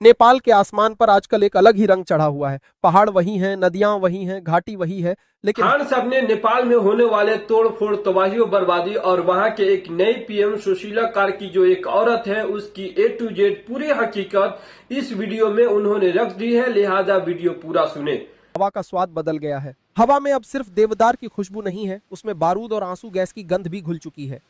नेपाल के आसमान पर आजकल एक अलग ही रंग चढ़ा हुआ है। पहाड़ वही हैं, नदियां वही हैं, घाटी वही है, लेकिन खान साहब ने नेपाल में होने वाले तोड़फोड़, तबाही और बर्बादी और वहां के एक नई पीएम सुशीला कार्की जो एक औरत है उसकी A to Z पूरी हकीकत इस वीडियो में उन्होंने रख दी है, लिहाजा वीडियो पूरा सुने। हवा का स्वाद बदल गया है। हवा में अब सिर्फ देवदार की खुशबू नहीं है, उसमें बारूद और आंसू गैस की गंध भी घुल चुकी है।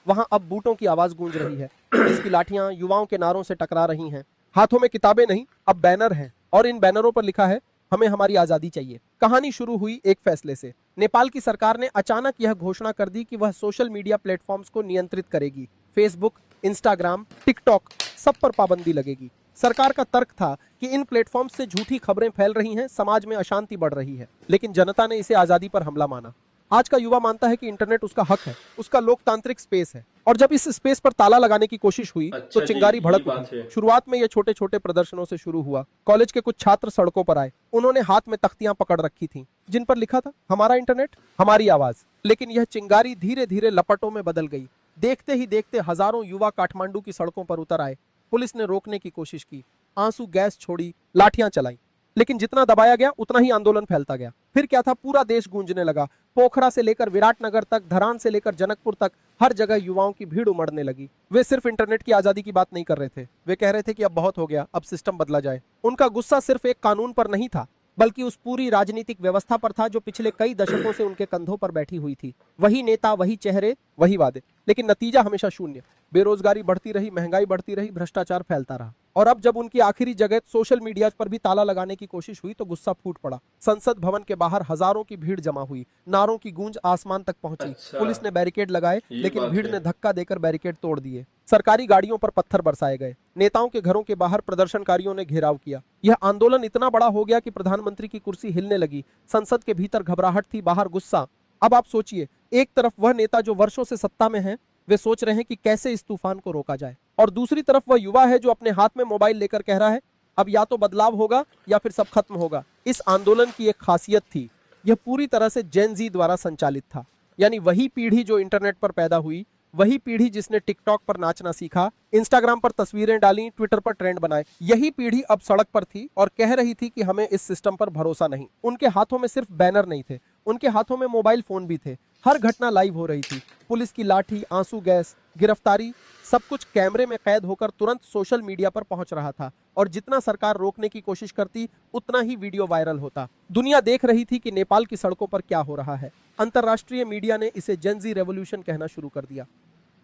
वहां अब बूटों की आवाज गूंज रही है, पुलिस की लाठियां युवाओं के नारों से टकरा रही हैं। हाथों में किताबें नहीं, अब बैनर हैं, और इन बैनरों पर लिखा है, हमें हमारी आजादी चाहिए। कहानी शुरू हुई एक फैसले से। नेपाल की सरकार ने अचानक यह घोषणा कर दी कि वह सोशल मीडिया प्लेटफॉर्म्स को नियंत्रित करेगी। फेसबुक, इंस्टाग्राम, टिकटॉक, सब पर पाबंदी लगेगी। सरकार का तर्क था कि इन प्लेटफॉर्म से झूठी खबरें फैल रही हैं, समाज में अशांति बढ़ रही है। लेकिन जनता ने इसे आजादी पर हमला माना। आज का युवा मानता है कि इंटरनेट उसका हक है, उसका लोकतांत्रिक स्पेस है, और जब इस स्पेस पर ताला लगाने की कोशिश हुई तो अच्छा जी, चिंगारी ये भड़क बात उठी। है। शुरुआत में ये छोटे छोटे प्रदर्शनों से शुरू हुआ। कॉलेज के कुछ छात्र सड़कों पर आए। उन्होंने हाथ में तख्तियां पकड़ रखी थीं, जिन पर लिखा था, हमारा इंटरनेट, हमारी आवाज। लेकिन यह चिंगारी धीरे धीरे लपटों में बदल गई। देखते ही देखते हजारों युवा काठमांडू की सड़कों पर उतर आए। पुलिस ने रोकने की कोशिश की, आंसू गैस छोड़ी, लाठियां चलाई, लेकिन जितना दबाया गया उतना ही आंदोलन फैलता गया। फिर क्या था, पूरा देश गूंजने लगा। पोखरा से लेकर विराटनगर तक, धरान से लेकर जनकपुर तक, हर जगह युवाओं की भीड़ उमड़ने लगी। वे सिर्फ इंटरनेट की आजादी की बात नहीं कर रहे थे, वे कह रहे थे कि अब बहुत हो गया, अब सिस्टम बदला जाए। उनका गुस्सा सिर्फ एक कानून पर नहीं था, बल्कि उस पूरी राजनीतिक व्यवस्था पर था जो पिछले कई दशकों से उनके कंधों पर बैठी हुई थी। वही नेता, वही चेहरे, वही वादे, लेकिन नतीजा हमेशा शून्य। बेरोजगारी बढ़ती रही, महंगाई बढ़ती रही, भ्रष्टाचार फैलता रहा। और अब जब उनकी आखिरी जगह सोशल मीडिया पर भी ताला लगाने की कोशिश हुई तो गुस्सा फूट पड़ा। संसद भवन के बाहर हजारों की भीड़ जमा हुई, नारों की गूंज आसमान तक पहुंची। अच्छा, पुलिस ने बैरिकेड लगाए, ये लेकिन बात भीड़ है। ने धक्का देकर बैरिकेड तोड़ दिए। सरकारी गाड़ियों पर पत्थर बरसाए गए। नेताओं के घरों के बाहर प्रदर्शनकारियों ने घेराव किया। यह आंदोलन इतना बड़ा हो गया कि प्रधानमंत्री की कुर्सी हिलने लगी। संसद के भीतर घबराहट थी, बाहर गुस्सा। अब आप सोचिए, एक तरफ वह नेता जो वर्षों से सत्ता में है, वे सोच रहे हैं कि कैसे इस तूफान को रोका जाए, और दूसरी तरफ वह युवा है जो अपने हाथ में मोबाइल लेकर कह रहा है, अब या तो बदलाव होगा या फिर सब खत्म होगा। इस आंदोलन की एक खासियत थी, यह पूरी तरह से जेन जी द्वारा संचालित था। यानी वही पीढ़ी जो इंटरनेट पर पैदा हुई, वही पीढ़ी जिसने टिकटॉक पर नाचना सीखा, इंस्टाग्राम पर तस्वीरें डाली, ट्विटर पर ट्रेंड बनाए, यही पीढ़ी अब सड़क पर थी और कह रही थी कि हमें इस सिस्टम पर भरोसा नहीं। उनके हाथों में सिर्फ बैनर नहीं थे, उनके हाथों में मोबाइल फोन भी थे। हर घटना लाइव हो रही थी। पुलिस की लाठी, आंसू गैस, गिरफ्तारी, सब कुछ कैमरे में कैद होकर तुरंत सोशल मीडिया पर पहुंच रहा था। और जितना सरकार रोकने की कोशिश करती, उतना ही वीडियो वायरल होता। दुनिया देख रही थी कि नेपाल की सड़कों पर क्या हो रहा है। अंतरराष्ट्रीय मीडिया ने इसे जेन जी रेवोल्यूशन कहना शुरू कर दिया।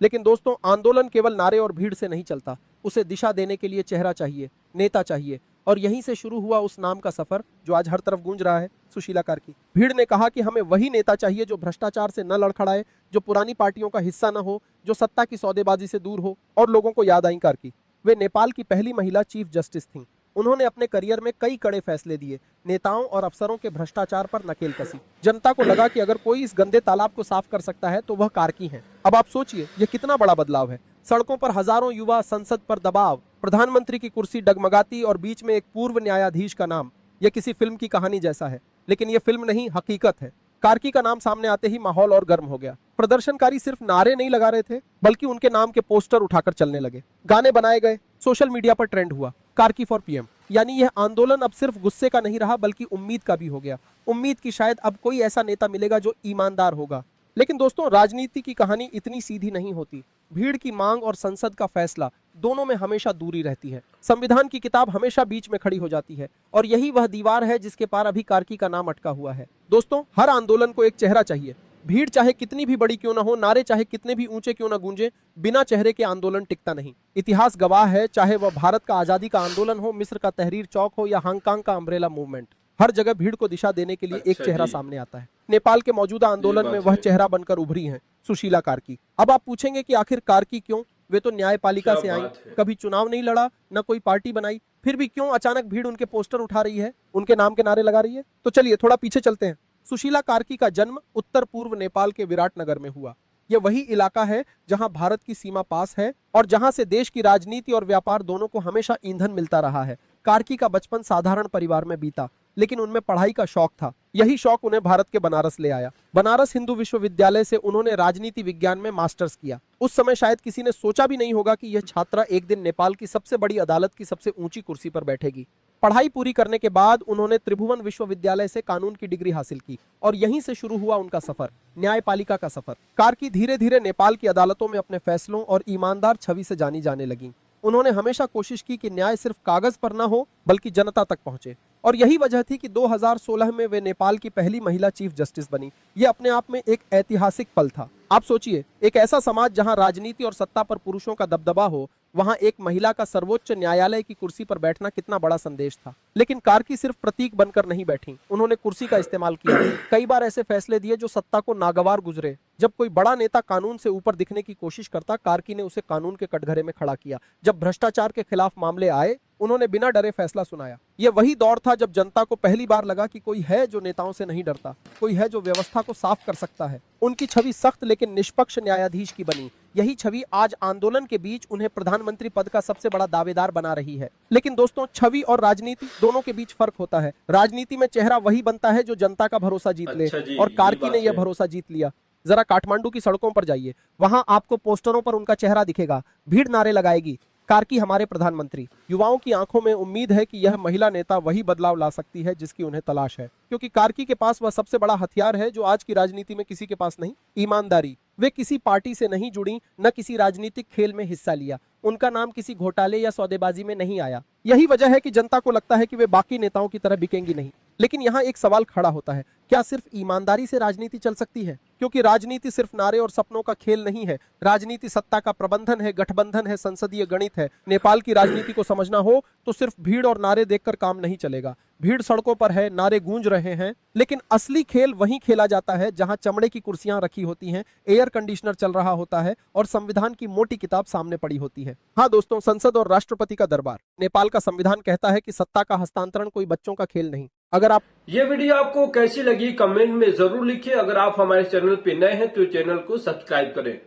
लेकिन दोस्तों, आंदोलन केवल नारे और भीड़ से नहीं चलता, उसे दिशा देने के लिए चेहरा चाहिए, नेता चाहिए। और यहीं से शुरू हुआ उस नाम का सफर जो आज हर तरफ गूंज रहा है, सुशीला कार्की। भीड़ ने कहा कि हमें वही नेता चाहिए जो भ्रष्टाचार से न लड़खड़ाए, जो पुरानी पार्टियों का हिस्सा न हो, जो सत्ता की सौदेबाजी से दूर हो। और लोगों को याद आई कार्की, वे नेपाल की पहली महिला चीफ जस्टिस थीं। उन्होंने अपने करियर में कई कड़े फैसले दिए, नेताओं और अफसरों के भ्रष्टाचार पर नकेल कसी। जनता को लगा कि अगर कोई इस गंदे तालाब को साफ कर सकता है तो वह कार्की है। अब आप सोचिए, यह कितना बड़ा बदलाव है। सड़कों पर हजारों युवा, संसद पर दबाव, प्रधानमंत्री की कुर्सी डगमगाती और बीच में एक पूर्व न्यायाधीश का नाम। यह किसी फिल्म की कहानी जैसा है, लेकिन यह फिल्म नहीं, हकीकत है। कार्की का नाम सामने आते ही माहौल और गर्म हो गया। प्रदर्शनकारी सिर्फ नारे नहीं लगा रहे थे, बल्कि उनके नाम के पोस्टर उठाकर चलने लगे। गाने बनाए गए, सोशल मीडिया पर ट्रेंड हुआ, कार्की फॉर पीएम। यानी यह आंदोलन अब सिर्फ गुस्से का नहीं रहा, बल्कि उम्मीद का भी हो गया। उम्मीद की शायद अब कोई ऐसा नेता मिलेगा जो ईमानदार होगा। लेकिन दोस्तों, राजनीति की कहानी इतनी सीधी नहीं होती। भीड़ की मांग और संसद का फैसला, दोनों में हमेशा दूरी रहती है। संविधान की किताब हमेशा बीच में खड़ी हो जाती है, और यही वह दीवार है जिसके पार अभी कार्की का नाम अटका हुआ है। दोस्तों, हर आंदोलन को एक चेहरा चाहिए। भीड़ चाहे कितनी भी बड़ी क्यों ना हो, नारे चाहे कितने भी ऊंचे क्यों ना गूंजे, बिना चेहरे के आंदोलन टिकता नहीं। इतिहास गवाह है, चाहे वह भारत का आजादी का आंदोलन हो, मिस्र का तहरीर चौक हो, या हांगकांग का अम्ब्रेला मूवमेंट, हर जगह भीड़ को दिशा देने के लिए एक अच्छा चेहरा जी, सामने आता है। नेपाल के मौजूदा ये आंदोलन में बात वह है। चेहरा बनकर उभरी हैं सुशीला कार्की। अब आप पूछेंगे कि आखिर कार्की क्यों? वे तो न्यायपालिका क्या से आई, बात है। कभी चुनाव नहीं लड़ा, न कोई पार्टी बनाई, फिर भी क्यों अचानक भीड़ उनके पोस्टर उठा रही है, उनके नाम के नारे लगा रही है? तो चलिए थोड़ा पीछे चलते हैं। सुशीला कार्की का जन्म उत्तर पूर्व नेपाल के विराटनगर में हुआ। यह वही इलाका है जहां भारत की सीमा पास है और जहां से देश की राजनीति और व्यापार दोनों को हमेशा ईंधन मिलता रहा है। कार्की का बचपन साधारण परिवार में बीता। लेकिन उनमें पढ़ाई का शौक था। यही शौक उन्हें भारत के बनारस ले आया। बनारस हिंदू विश्वविद्यालय से उन्होंने राजनीति विज्ञान में मास्टर्स किया। उस समय शायद किसी ने सोचा भी नहीं होगा कि यह छात्रा एक दिन नेपाल की सबसे बड़ी अदालत की सबसे ऊंची कुर्सी पर बैठेगी। पढ़ाई पूरी करने के बाद उन्होंने त्रिभुवन विश्वविद्यालय से कानून की डिग्री हासिल की और यहीं से शुरू हुआ उनका सफर, न्यायपालिका का सफर। कार्की धीरे धीरे नेपाल की अदालतों में अपने फैसलों और ईमानदार छवि से जानी जाने लगी। उन्होंने हमेशा कोशिश की कि न्याय सिर्फ कागज पर न हो बल्कि जनता तक पहुंचे, और यही वजह थी कि 2016 में वे नेपाल की पहली महिला चीफ जस्टिस बनी। यह अपने आप में एक ऐतिहासिक पल था। आप सोचिए, एक ऐसा समाज जहां राजनीति और सत्ता पर पुरुषों का दबदबा हो, वहां एक महिला का सर्वोच्च न्यायालय की कुर्सी पर बैठना कितना बड़ा संदेश था। लेकिन कार्की सिर्फ प्रतीक बनकर नहीं बैठी, उन्होंने कुर्सी का इस्तेमाल किया। कई बार ऐसे फैसले दिए जो सत्ता को नागवार गुजरे। जब कोई बड़ा नेता कानून से ऊपर दिखने की कोशिश करता, कार्की ने उसे कानून के कटघरे में खड़ा किया। जब भ्रष्टाचार के खिलाफ मामले आए, उन्होंने बिना डरे फैसला सुनाया। यह वही दौर था जब जनता को पहली बार लगा कि कोई है जो नेताओं से नहीं डरता, कोई है जो व्यवस्था को साफ कर सकता है। उनकी छवि सख्त लेकिन निष्पक्ष न्यायाधीश की बनी। यही छवि आज आंदोलन के बीच उन्हें प्रधानमंत्री पद का सबसे बड़ा दावेदार बना रही है। लेकिन दोस्तों, छवि और राजनीति दोनों के बीच फर्क होता है। राजनीति में चेहरा वही बनता है जो जनता का भरोसा जीत ले, और कार्की ने यह भरोसा जीत लिया। जरा काठमांडू की सड़कों पर जाइए, वहां आपको पोस्टरों पर उनका चेहरा दिखेगा। भीड़ नारे लगाएगी, कार्की हमारे प्रधानमंत्री। युवाओं की आंखों में उम्मीद है कि यह महिला नेता वही बदलाव ला सकती है जिसकी उन्हें तलाश है, क्योंकि कार्की के पास वह सबसे बड़ा हथियार है जो आज की राजनीति में किसी के पास नहीं, ईमानदारी। वे किसी पार्टी से नहीं जुड़ी, न किसी राजनीतिक खेल में हिस्सा लिया। उनका नाम किसी घोटाले या सौदेबाजी में नहीं आया। यही वजह है कि जनता को लगता है कि वे बाकी नेताओं की तरह बिकेंगी नहीं। लेकिन यहाँ एक सवाल खड़ा होता है, क्या सिर्फ ईमानदारी से राजनीति चल सकती है? क्योंकि राजनीति सिर्फ नारे और सपनों का खेल नहीं है। राजनीति सत्ता का प्रबंधन है, गठबंधन है, संसदीय गणित है। नेपाल की राजनीति को समझना हो तो सिर्फ भीड़ और नारे देखकर काम नहीं चलेगा। भीड़ सड़कों पर है, नारे गूंज रहे हैं, लेकिन असली खेल वहीं खेला जाता है जहां चमड़े की कुर्सियां रखी होती हैं, एयर कंडीशनर चल रहा होता है और संविधान की मोटी किताब सामने पड़ी होती है। हाँ दोस्तों, संसद और राष्ट्रपति का दरबार। नेपाल का संविधान कहता है कि सत्ता का हस्तांतरण कोई बच्चों का खेल नहीं। अगर आप ये वीडियो आपको कैसी लगी कमेंट में जरूर लिखिए। अगर आप हमारे चैनल पे नए हैं तो चैनल को सब्सक्राइब करें।